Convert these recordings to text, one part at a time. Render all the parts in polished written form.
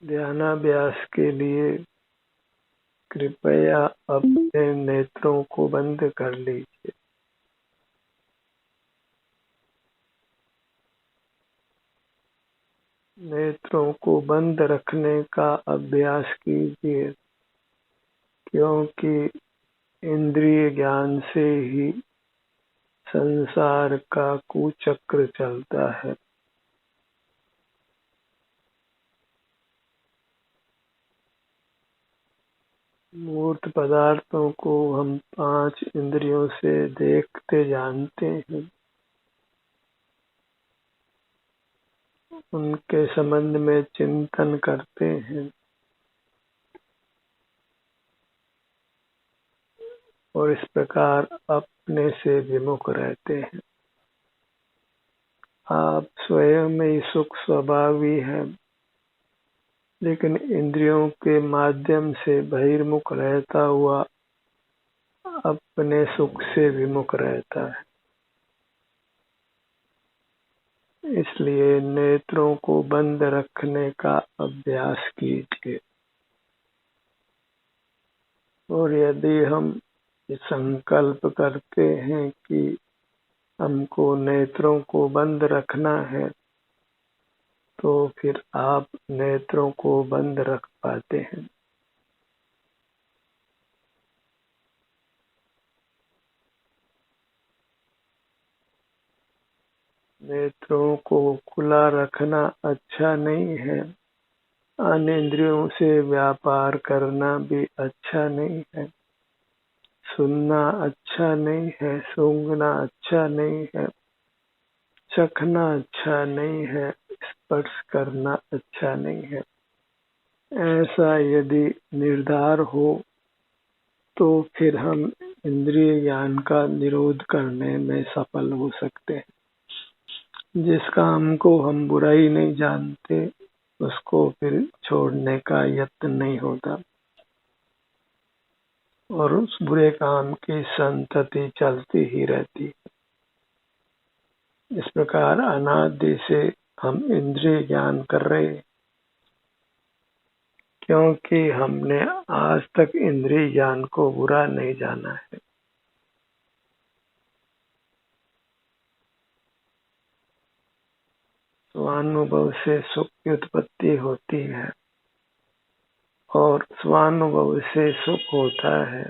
ध्यानाभ्यास के लिए कृपया अपने नेत्रों को बंद कर लीजिए। नेत्रों को बंद रखने का अभ्यास कीजिए, क्योंकि इंद्रिय ज्ञान से ही संसार का कुचक्र चलता है। मूर्त पदार्थों को हम 5 इंद्रियों से देखते जानते हैं, उनके संबंध में चिंतन करते हैं और इस प्रकार अपने से विमुख रहते हैं। आप स्वयं में ही सुख स्वभावी है, लेकिन इंद्रियों के माध्यम से बहिर्मुख रहता हुआ अपने सुख से विमुख रहता है। इसलिए नेत्रों को बंद रखने का अभ्यास कीजिए। और यदि हम संकल्प करते हैं कि हमको नेत्रों को बंद रखना है, तो फिर आप नेत्रों को बंद रख पाते हैं। नेत्रों को खुला रखना अच्छा नहीं है, अन्य इंद्रियों से व्यापार करना भी अच्छा नहीं है, सुनना अच्छा नहीं है, सूंघना अच्छा नहीं है, चखना अच्छा नहीं है, स्पर्श करना अच्छा नहीं है। ऐसा यदि निर्धार हो तो फिर हम इंद्रिय ज्ञान का निरोध करने में सफल हो सकते हैं। जिस काम को हम बुराई नहीं जानते, उसको फिर छोड़ने का यत्न नहीं होता और उस बुरे काम की संतति चलती ही रहती है। इस प्रकार अनादि से हम इंद्रिय ज्ञान कर रहे हैं, क्योंकि हमने आज तक इंद्रिय ज्ञान को बुरा नहीं जाना है। स्वानुभव से सुख की उत्पत्ति होती है और स्वानुभव से सुख होता है,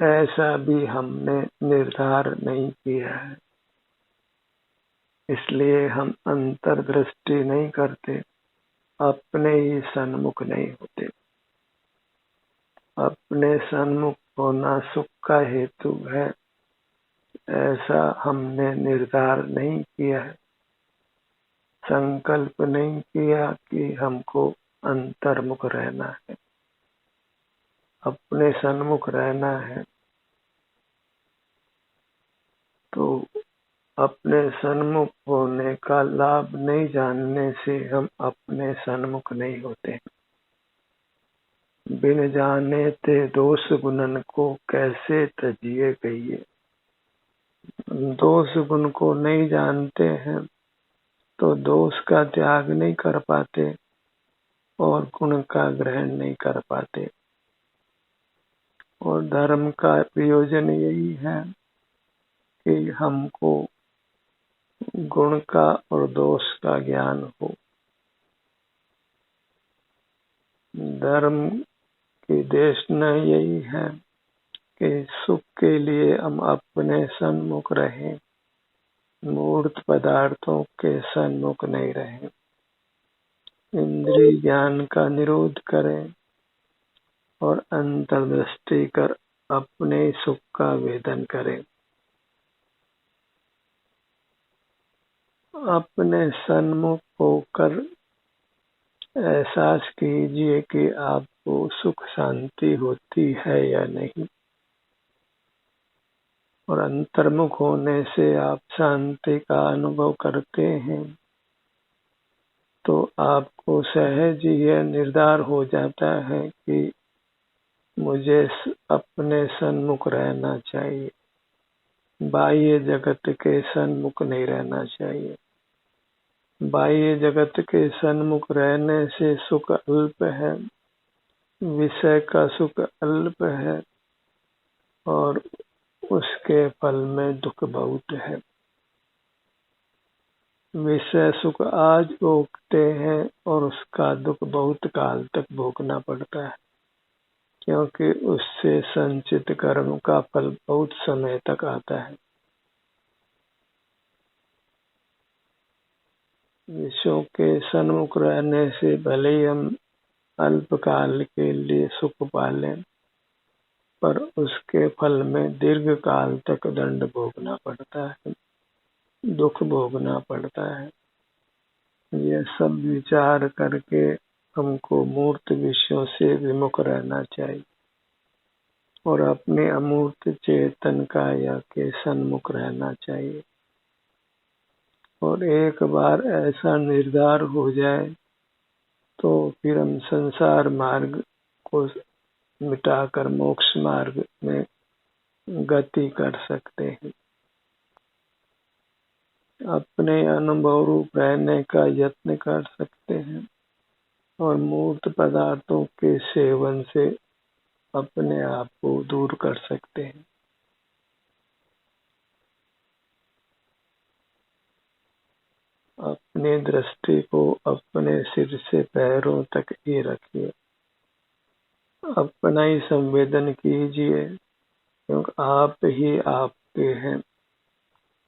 ऐसा भी हमने निर्धार नहीं किया है। इसलिए हम अंतर्दृष्टि नहीं करते, अपने ही सन्मुख नहीं होते। अपने सन्मुख होना सुख का हेतु है, ऐसा हमने निर्धार नहीं किया है। संकल्प नहीं किया कि हमको अंतर्मुख रहना है, अपने सन्मुख रहना है। तो अपने सन्मुख होने का लाभ नहीं जानने से हम अपने सन्मुख नहीं होते। बिन जाने ते दोष गुणन को कैसे तजिए कहिए। दोष गुण को नहीं जानते हैं तो दोष का त्याग नहीं कर पाते और गुण का ग्रहण नहीं कर पाते। और धर्म का प्रयोजन यही है कि हमको गुण का और दोष का ज्ञान हो। धर्म की देशना यही है कि सुख के लिए हम अपने सन्मुख रहें, मूर्त पदार्थों के सन्मुख नहीं रहें। इंद्रिय ज्ञान का निरोध करें और अंतर्दृष्टि कर अपने सुख का वेदन करें। अपने सन्मुख होकर एहसास कीजिए कि आपको सुख शांति होती है या नहीं, और अंतर्मुख होने से आप शांति का अनुभव करते हैं तो आपको सहज यह निर्धार हो जाता है कि मुझे अपने सन्मुख रहना चाहिए, बाह्य जगत के सन्मुख नहीं रहना चाहिए। बाह्य जगत के सन्मुख रहने से सुख अल्प है, विषय का सुख अल्प है और उसके फल में दुख बहुत है। विषय सुख आज भोगते हैं और उसका दुख बहुत काल तक भोगना पड़ता है, क्योंकि उससे संचित कर्म का फल बहुत समय तक आता है। विषयों के सन्मुख रहने से भले ही हम अल्पकाल के लिए सुख पालें, पर उसके फल में दीर्घ काल तक दंड भोगना पड़ता है, दुख भोगना पड़ता है। यह सब विचार करके हमको मूर्त विषयों से विमुख रहना चाहिए और अपने अमूर्त चेतन काया के सन्मुख रहना चाहिए। और एक बार ऐसा निर्धार हो जाए तो फिर हम संसार मार्ग को मिटाकर मोक्ष मार्ग में गति कर सकते हैं। अपने अनुभव रूप रहने का यत्न कर सकते हैं और मूर्त पदार्थों के सेवन से अपने आप को दूर कर सकते हैं। अपनी दृष्टि को अपने सिर से पैरों तक ही रखिए, अपना ही संवेदन कीजिए, क्योंकि आप ही आपके हैं।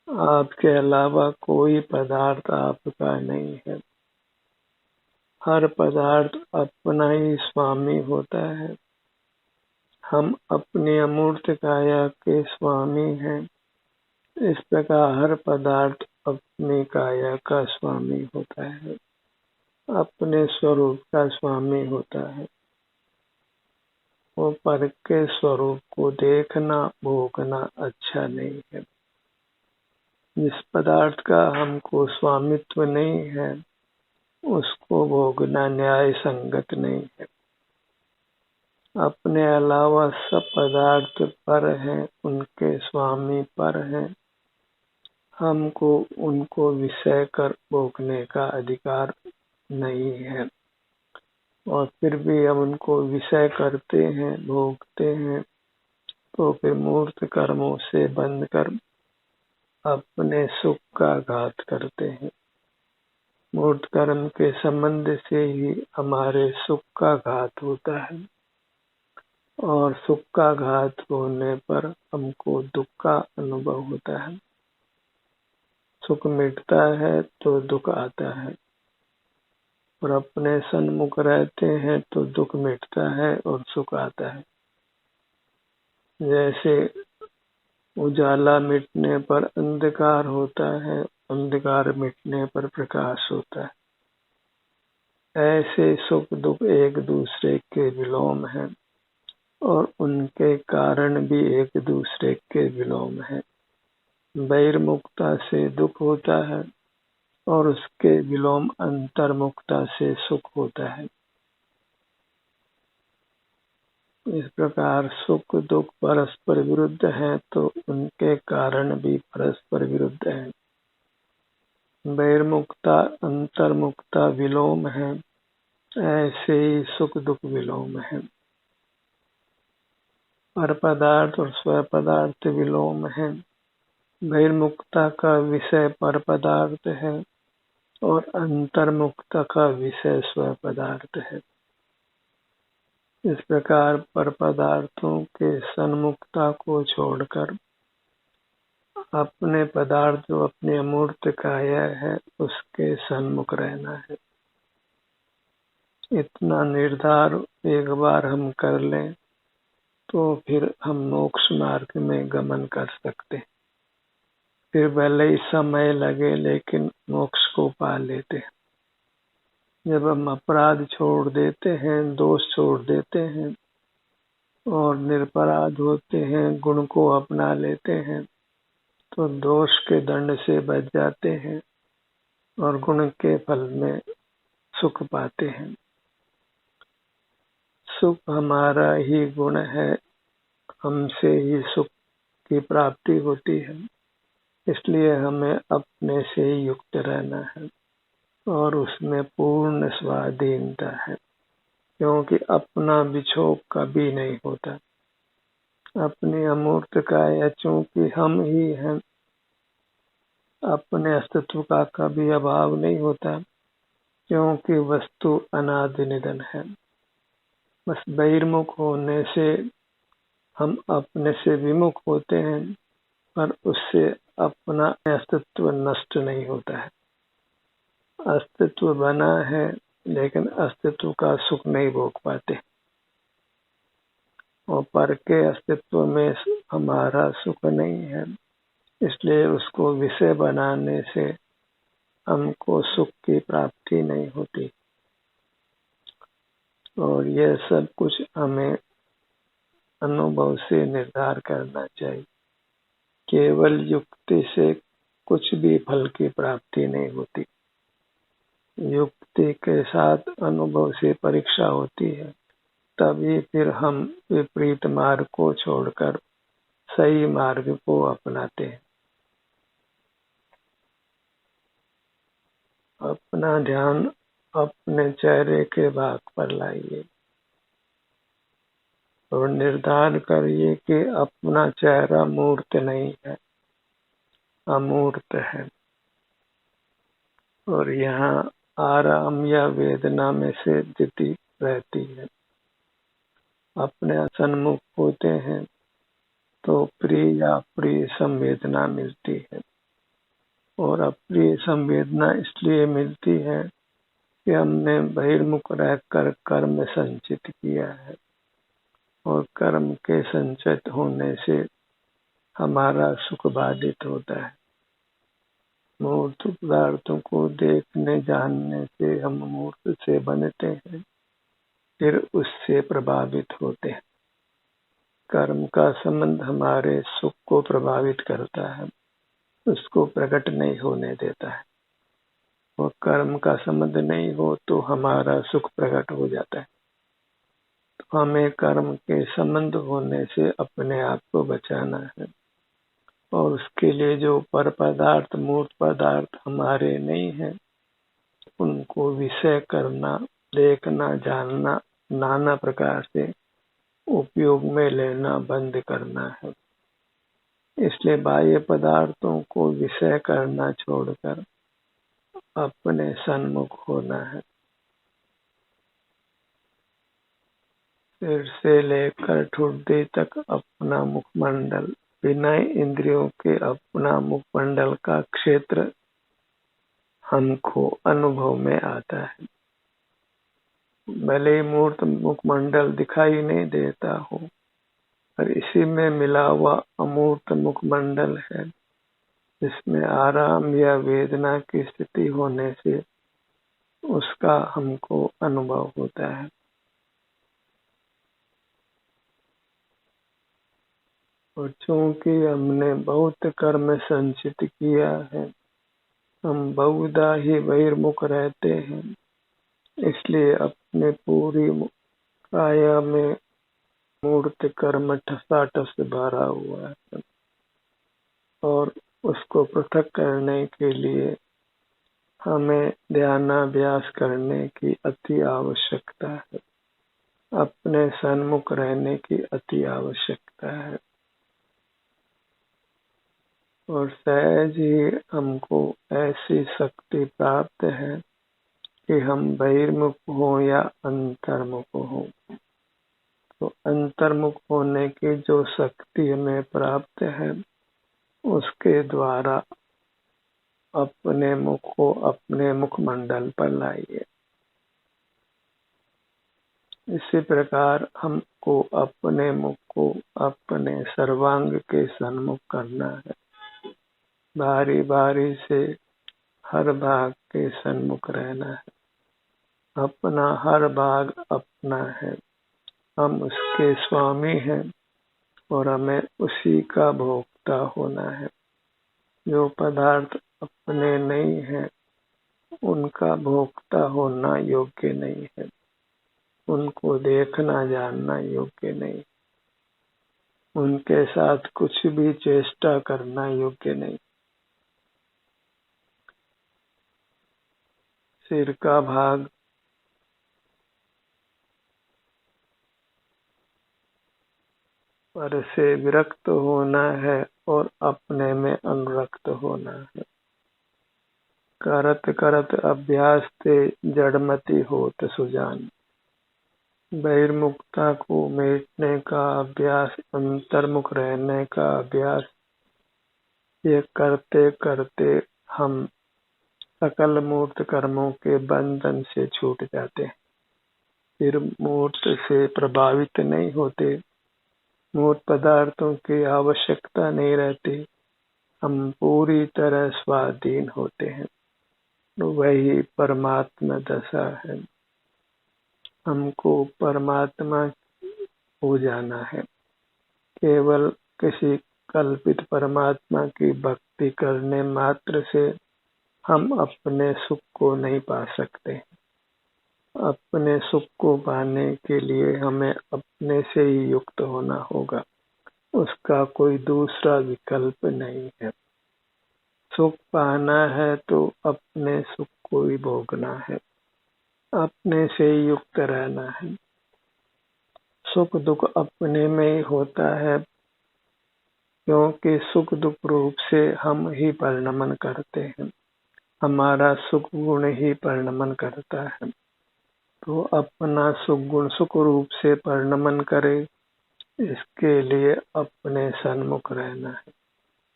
आपके अलावा कोई पदार्थ आपका नहीं है। हर पदार्थ अपना ही स्वामी होता है। हम अपनी अमूर्त काया के स्वामी हैं। इस प्रकार हर पदार्थ अपनी काया का स्वामी होता है, अपने स्वरूप का स्वामी होता है। वो पर के स्वरूप को देखना भोगना अच्छा नहीं है। जिस पदार्थ का हमको स्वामित्व नहीं है उसको भोगना न्याय संगत नहीं है। अपने अलावा सब पदार्थ पर हैं, उनके स्वामी पर हैं। हमको उनको विषय कर भोगने का अधिकार नहीं है और फिर भी हम उनको विषय करते हैं, भोगते हैं, तो फिर मूर्त कर्मों से बंधकर अपने सुख का घात करते हैं। मूर्त कर्म के संबंध से ही हमारे सुख का घात होता है और सुख का घात होने पर हमको दुख का अनुभव होता है। सुख मिटता है तो दुख आता है और अपने सन्मुख रहते हैं तो दुख मिटता है और सुख आता है। जैसे उजाला मिटने पर अंधकार होता है, अंधकार मिटने पर प्रकाश होता है। ऐसे सुख दुख एक दूसरे के विलोम हैं और उनके कारण भी एक दूसरे के विलोम हैं। बहिर्मुखता से दुख होता है और उसके विलोम अंतर्मुखता से सुख होता है। इस प्रकार सुख दुख परस्पर विरुद्ध हैं तो उनके कारण भी परस्पर विरुद्ध हैं। बहिर्मुखता अंतर्मुखता विलोम है, ऐसे ही सुख दुख विलोम है। पर पदार्थ और स्व पदार्थ विलोम है। बहिर्मुखता का विषय पर पदार्थ है और अंतर्मुखता का विषय स्व पदार्थ है। इस प्रकार पर पदार्थों के सन्मुखता को छोड़कर अपने पदार्थ जो अपने अमूर्त काया है उसके सन्मुख रहना है। इतना निर्धार एक बार हम कर लें तो फिर हम मोक्ष मार्ग में गमन कर सकते हैं। फिर भले ही समय लगे लेकिन मोक्ष को पा लेते हैं। जब हम अपराध छोड़ देते हैं, दोष छोड़ देते हैं और निरपराध होते हैं, गुण को अपना लेते हैं, तो दोष के दंड से बच जाते हैं और गुण के फल में सुख पाते हैं। सुख हमारा ही गुण है, हमसे ही सुख की प्राप्ति होती है। इसलिए हमें अपने से ही युक्त रहना है। और उसमें पूर्ण स्वाधीनता है, क्योंकि अपना बिछोह कभी नहीं होता। अपनी अमूर्त काया चूंकि हम ही हैं, अपने अस्तित्व का कभी अभाव नहीं होता, क्योंकि वस्तु अनादि निधन है। बस बहिर्मुख होने से हम अपने से विमुख होते हैं, पर उससे अपना अस्तित्व नष्ट नहीं होता है। अस्तित्व बना है, लेकिन अस्तित्व का सुख नहीं भोग पाते, और पर के अस्तित्व में हमारा सुख नहीं है, इसलिए उसको विषय बनाने से हमको सुख की प्राप्ति नहीं होती। और यह सब कुछ हमें अनुभव से निर्धार करना चाहिए। केवल युक्ति से कुछ भी फल की प्राप्ति नहीं होती। युक्ति के साथ अनुभव से परीक्षा होती है, तभी फिर हम विपरीत मार्ग को छोड़कर सही मार्ग को अपनाते हैं। अपना ध्यान अपने चेहरे के भाग पर लाइए और निर्धार करिए कि अपना चेहरा मूर्त नहीं है, अमूर्त है, और यहाँ आराम या वेदना में से स्थिति रहती है। अपने सन्मुख होते हैं तो प्रिय या अप्रिय संवेदना मिलती है, और अप्रिय संवेदना इसलिए मिलती है कि हमने बहिर्मुख रहकर कर्म संचित किया है, और कर्म के संचित होने से हमारा सुख बाधित होता है। मूर्त पदार्थों को देखने जानने से हम मूर्त से बनते हैं, फिर उससे प्रभावित होते हैं। कर्म का संबंध हमारे सुख को प्रभावित करता है, उसको प्रकट नहीं होने देता है, और कर्म का संबंध नहीं हो तो हमारा सुख प्रकट हो जाता है। तो हमें कर्म के संबंध होने से अपने आप को बचाना है, और उसके लिए जो पर पदार्थ मूर्त पदार्थ हमारे नहीं है, उनको विषय करना, देखना, जानना, नाना प्रकार से उपयोग में लेना बंद करना है। इसलिए बाह्य पदार्थों को विषय करना छोड़कर अपने सन्मुख होना है। सिर से लेकर ठुड्डी तक अपना मुखमंडल, बिना इंद्रियों के अपना मुखमंडल का क्षेत्र हमको अनुभव में आता है। भले मूर्त मुखमंडल दिखाई नहीं देता हो, पर इसी में मिला हुआ अमूर्त मुखमंडल है, जिसमें आराम या वेदना की स्थिति होने से उसका हमको अनुभव होता है। और चूंकि हमने बहुत कर्म संचित किया है, हम बहुधा ही बहिर्मुख रहते हैं, इसलिए अपने पूरी काया में मूर्त कर्म ठसाठस भरा हुआ है, और उसको पृथक करने के लिए हमें ध्यानाभ्यास करने की अति आवश्यकता है। अपने सन्मुख रहने की अति आवश्यकता है, और सहज ही हमको ऐसी शक्ति प्राप्त है कि हम बहिर्मुख हो या अंतर्मुख हो। तो अंतर्मुख होने की जो शक्ति हमें प्राप्त है, उसके द्वारा अपने मुख को अपने मुखमंडल पर लाइए। इसी प्रकार हमको अपने मुख को अपने सर्वांग के सन्मुख करना है। बारी बारी से हर भाग के सन्मुख रहना है। अपना हर भाग अपना है, हम उसके स्वामी हैं, और हमें उसी का भोक्ता होना है। जो पदार्थ अपने नहीं है, उनका भोक्ता होना योग्य नहीं है, उनको देखना जानना योग्य नहीं, उनके साथ कुछ भी चेष्टा करना योग्य नहीं। सिर का भाग पर से विरक्त होना है और अपने में अनुरक्त होना है। करत करत अभ्यास ते जड़मति होत सुजान। बहिर्मुखता को मेटने का अभ्यास, अंतर्मुख रहने का अभ्यास, ये करते करते हम सकल मूर्त कर्मों के बंधन से छूट जाते हैं। फिर मूर्त से प्रभावित नहीं होते, मूर्त पदार्थों की आवश्यकता नहीं रहती, हम पूरी तरह स्वाधीन होते हैं। वही परमात्मा दशा है। हमको परमात्मा हो जाना है। केवल किसी कल्पित परमात्मा की भक्ति करने मात्र से हम अपने सुख को नहीं पा सकते। अपने सुख को पाने के लिए हमें अपने से ही युक्त होना होगा, उसका कोई दूसरा विकल्प नहीं है। सुख पाना है तो अपने सुख को ही भोगना है, अपने से ही युक्त रहना है। सुख दुख अपने में ही होता है, क्योंकि सुख दुख रूप से हम ही परिणमन करते हैं। हमारा सुख गुण ही परिणमन करता है। तो अपना सुख गुण सुख रूप से परिणमन करे, इसके लिए अपने सन्मुख रहना है।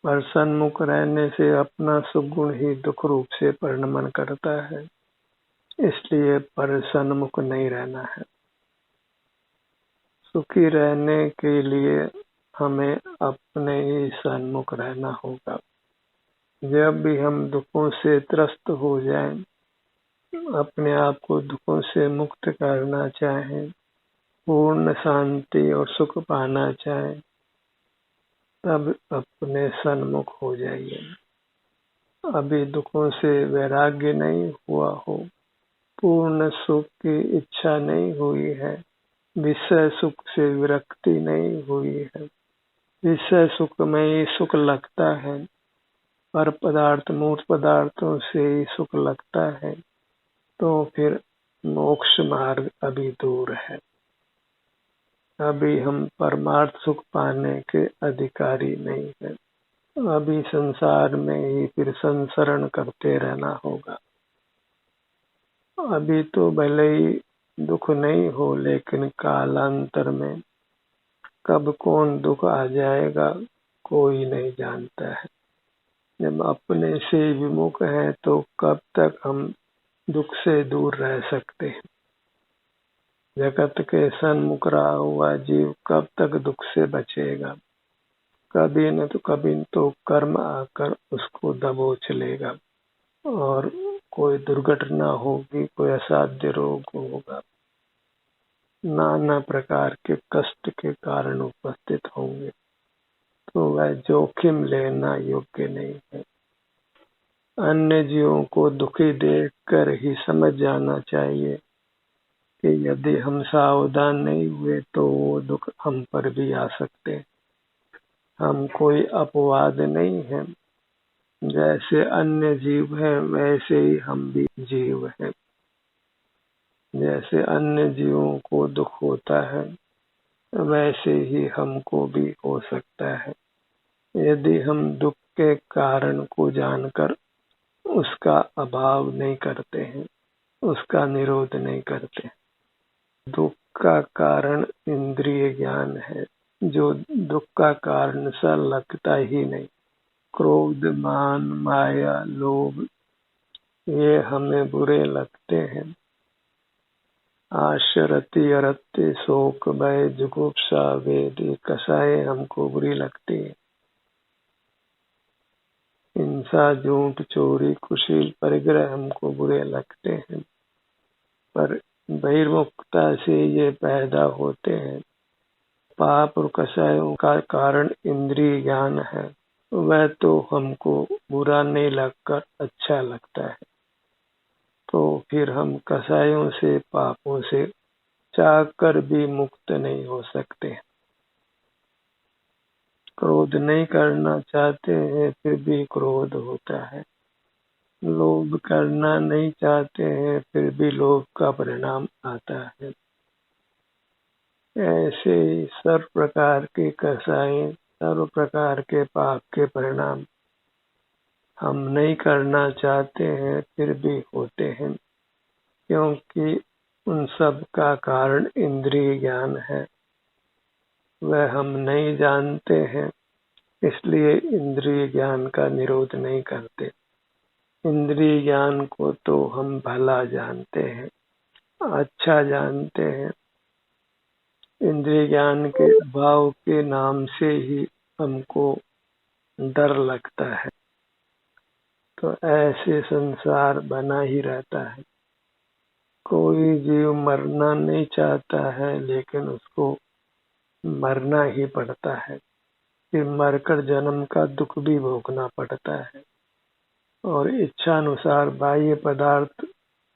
पर सन्मुख रहने से अपना सुख गुण ही दुख रूप से परिणमन करता है, इसलिए पर सन्मुख नहीं रहना है। सुखी रहने के लिए हमें अपने ही सन्मुख रहना होगा। जब भी हम दुखों से त्रस्त हो जाएं, अपने आप को दुखों से मुक्त करना चाहें, पूर्ण शांति और सुख पाना चाहें, तब अपने सन्मुख हो जाइए। अभी दुखों से वैराग्य नहीं हुआ हो, पूर्ण सुख की इच्छा नहीं हुई है, विषय सुख से विरक्ति नहीं हुई है, विषय सुख में ही सुख लगता है, पर पदार्थ मूर्त पदार्थों से ही सुख लगता है, तो फिर मोक्ष मार्ग अभी दूर है। अभी हम परमार्थ सुख पाने के अधिकारी नहीं है। अभी संसार में ही फिर संसरण करते रहना होगा। अभी तो भले ही दुख नहीं हो, लेकिन कालांतर में कब कौन दुख आ जाएगा कोई नहीं जानता है। जब अपने से विमुख हैं तो कब तक हम दुख से दूर रह सकते हैं। जगत के सन्मुख रहा हुआ जीव कब तक दुख से बचेगा। कभी न तो कभी तो कर्म आकर उसको दबोच लेगा और कोई दुर्घटना होगी, कोई असाध्य रोग होगा, नाना प्रकार के कष्ट के कारण उपस्थित होंगे, तो वह जोखिम लेना योग्य नहीं है। अन्य जीवों को दुखी देखकर ही समझ जाना चाहिए कि यदि हम सावधान नहीं हुए तो वो दुख हम पर भी आ सकते हैं। हम कोई अपवाद नहीं हैं। जैसे अन्य जीव हैं वैसे ही हम भी जीव हैं। जैसे अन्य जीवों को दुख होता है वैसे ही हमको भी हो सकता है, यदि हम दुख के कारण को जानकर उसका अभाव नहीं करते हैं, उसका निरोध नहीं करते। दुख का कारण इंद्रिय ज्ञान है, जो दुख का कारण सा लगता ही नहीं। क्रोध, मान, माया, लोभ, ये हमें बुरे लगते हैं। आशरति, अरत्य, शोक, भय, जुगुप्सा, वेद, कसाए हमको बुरी लगती है। हिंसा, झूठ, चोरी, कुशील, परिग्रह हमको बुरे लगते हैं, पर बहिर्मुखता से ये पैदा होते हैं। पाप और कसायों का कारण इंद्रिय ज्ञान है, वह तो हमको बुरा नहीं लगकर अच्छा लगता है। तो फिर हम कसायों से, पापों से चाहकर भी मुक्त नहीं हो सकते। क्रोध नहीं करना चाहते हैं फिर भी क्रोध होता है। लोभ करना नहीं चाहते हैं फिर भी लोभ का परिणाम आता है। ऐसे ही सर्व प्रकार के कसाई, सर्व प्रकार के पाप के परिणाम हम नहीं करना चाहते हैं फिर भी होते हैं, क्योंकि उन सब का कारण इंद्रिय ज्ञान है। वह हम नहीं जानते हैं, इसलिए इंद्रिय ज्ञान का निरोध नहीं करते। इंद्रिय ज्ञान को तो हम भला जानते हैं, अच्छा जानते हैं। इंद्रिय ज्ञान के अभाव के नाम से ही हमको डर लगता है। तो ऐसे संसार बना ही रहता है। कोई जीव मरना नहीं चाहता है लेकिन उसको मरना ही पड़ता है। फिर मरकर जन्म का दुख भी भोगना पड़ता है और इच्छा अनुसार बाह्य पदार्थ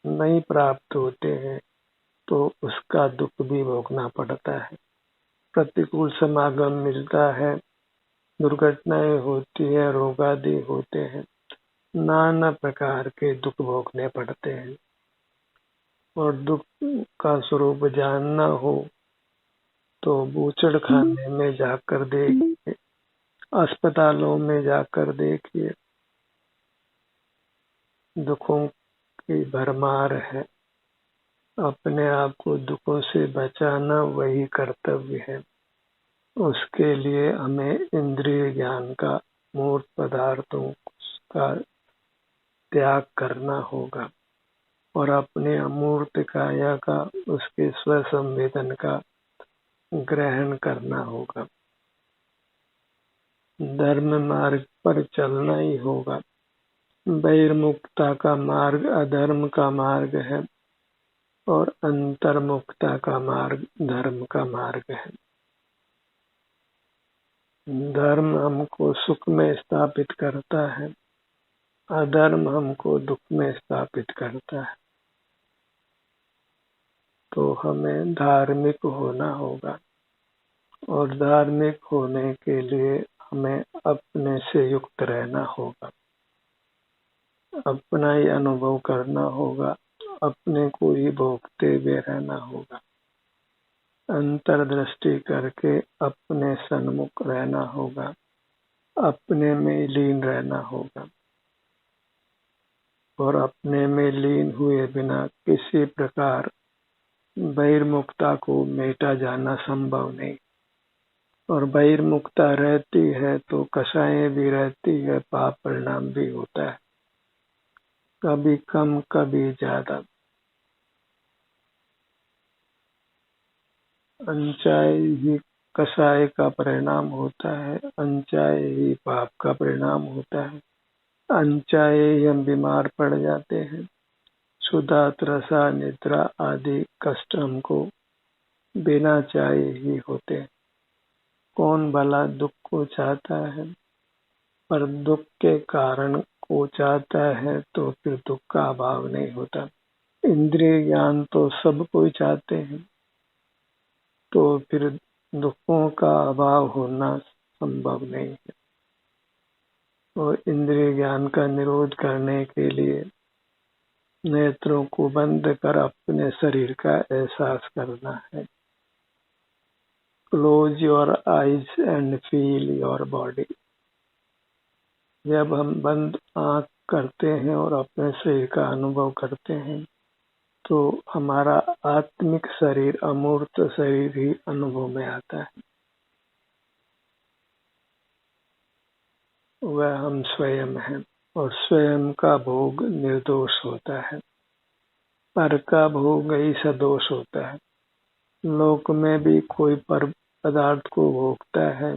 नहीं प्राप्त होते हैं तो उसका दुख भी भोगना पड़ता है। प्रतिकूल समागम मिलता है, दुर्घटनाएं होती है, रोग आदि होते हैं, नाना प्रकार के दुख भोगने पड़ते हैं। और दुख का स्वरूप जानना हो तो बूचड़ खाने में जाकर देखिए, अस्पतालों में जाकर देखिए, दुखों की भरमार है। अपने आप को दुखों से बचाना वही कर्तव्य है। उसके लिए हमें इंद्रिय ज्ञान का, मूर्त पदार्थों का त्याग करना होगा और अपने अमूर्त काया का, उसके स्वसंवेदन का ग्रहण करना होगा। धर्म मार्ग पर चलना ही होगा। बहिर्मुखता का मार्ग अधर्म का मार्ग है और अंतर्मुखता का मार्ग धर्म का मार्ग है। धर्म हमको सुख में स्थापित करता है, अधर्म हमको दुख में स्थापित करता है। तो हमें धार्मिक होना होगा और धार्मिक होने के लिए हमें अपने से युक्त रहना होगा, अपना ही अनुभव करना होगा, अपने को ही भोगते हुए रहना होगा, अंतर्दृष्टि करके अपने सन्मुख रहना होगा, अपने में लीन रहना होगा। और अपने में लीन हुए बिना किसी प्रकार बहिर्मुखता को मेटा जाना संभव नहीं। और बहिर्मुखता रहती है तो कषायें भी रहती है, पाप परिणाम भी होता है, कभी कम कभी ज्यादा। अनचाहे ही कषाय का परिणाम होता है, अनचाहे ही पाप का परिणाम होता है, अनचाहे ही हम बीमार पड़ जाते हैं। क्षुधा, त्रसा, निद्रा आदि कष्ट हमको बिना चाहे ही होते हैं। कौन भला दुख को चाहता है, पर दुख के कारण को चाहता है तो फिर दुख का अभाव नहीं होता। इंद्रिय ज्ञान तो सब कोई चाहते हैं, तो फिर दुखों का अभाव होना संभव नहीं है। और इंद्रिय ज्ञान का निरोध करने के लिए नेत्रों को बंद कर अपने शरीर का एहसास करना है। Close your eyes and feel your body. जब हम बंद आंख करते हैं और अपने शरीर का अनुभव करते हैं तो हमारा आत्मिक शरीर, अमूर्त शरीर ही अनुभव में आता है। वह हम स्वयं हैं और स्वयं का भोग निर्दोष होता है, पर का भोग ही सदोष होता है। लोक में भी कोई पर पदार्थ को भोगता है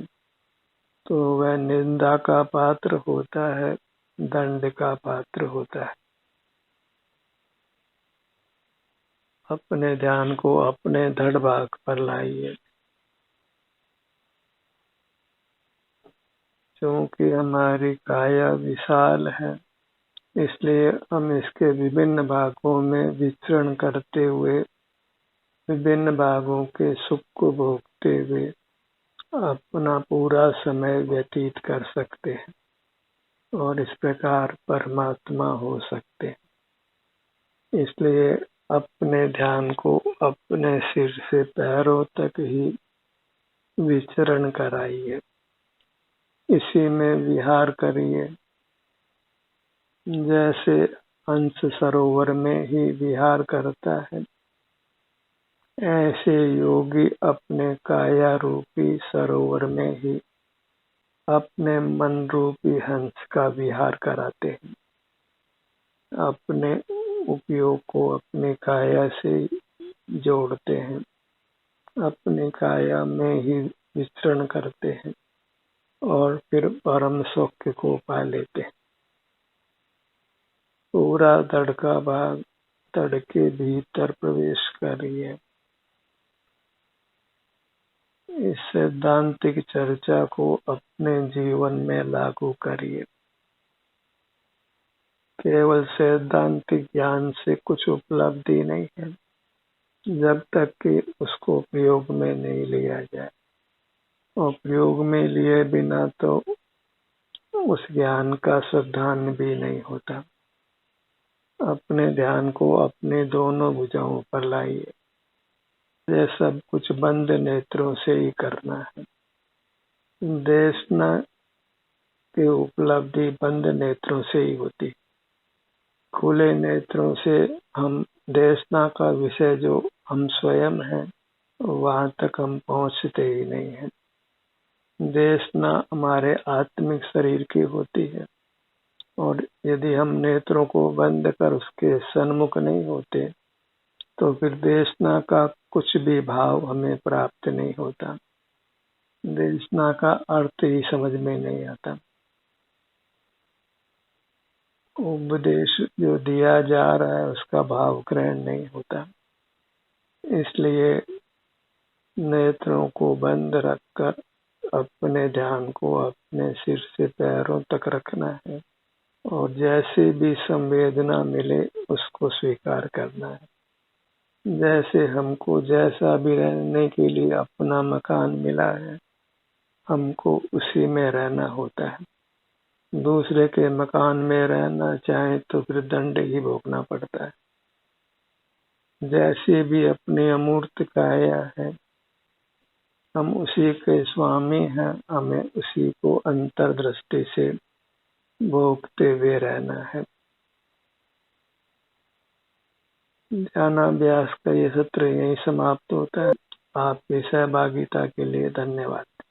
तो वह निंदा का पात्र होता है, दंड का पात्र होता है। अपने ध्यान को अपने धड़ भाग पर लाइए। क्योंकि हमारी काया विशाल है, इसलिए हम इसके विभिन्न भागों में विचरण करते हुए, विभिन्न भागों के सुख को भोगते हुए अपना पूरा समय व्यतीत कर सकते हैं। और इस प्रकार परमात्मा हो सकते हैं। इसलिए अपने ध्यान को अपने सिर से पैरों तक ही विचरण कराइए, इसी में विहार करिए। जैसे हंस सरोवर में ही विहार करता है, ऐसे योगी अपने काया रूपी सरोवर में ही अपने मन रूपी हंस का विहार कराते हैं। अपने उपयोग को अपनी काया से जोड़ते हैं, अपनी काया में ही विचरण करते हैं और फिर परम सुख को पा लेते हैं। पूरा धड़ का भाग धड़ के भीतर प्रवेश करिए। इस सैद्धांतिक चर्चा को अपने जीवन में लागू करिए। केवल सैद्धांतिक ज्ञान से कुछ उपलब्धि नहीं है जब तक कि उसको प्रयोग में नहीं लिया जाए, और प्रयोग में लिए बिना तो उस ज्ञान का श्रद्धान भी नहीं होता। अपने ध्यान को अपने दोनों भुजाओं पर लाइए। यह सब कुछ बंद नेत्रों से ही करना है। देशना की उपलब्धि बंद नेत्रों से ही होती। खुले नेत्रों से हम देशना का विषय जो हम स्वयं हैं वहां तक हम पहुंचते ही नहीं हैं। देशना हमारे आत्मिक शरीर की होती है, और यदि हम नेत्रों को बंद कर उसके सन्मुख नहीं होते तो फिर देशना का कुछ भी भाव हमें प्राप्त नहीं होता। देशना का अर्थ ही समझ में नहीं आता। उपदेश जो दिया जा रहा है उसका भाव ग्रहण नहीं होता। इसलिए नेत्रों को बंद रखकर अपने ध्यान को अपने सिर से पैरों तक रखना है, और जैसे भी संवेदना मिले उसको स्वीकार करना है। जैसे हमको जैसा भी रहने के लिए अपना मकान मिला है, हमको उसी में रहना होता है। दूसरे के मकान में रहना चाहे तो फिर दंड ही भोगना पड़ता है। जैसे भी अपनी अमूर्त काया है, हम उसी के स्वामी हैं, हमें उसी को अंतर्दृष्टि से भोगते हुए रहना है। ध्यानाभ्यास का ये सत्र यहीं समाप्त होता है। आपकी सहभागिता के लिए धन्यवाद।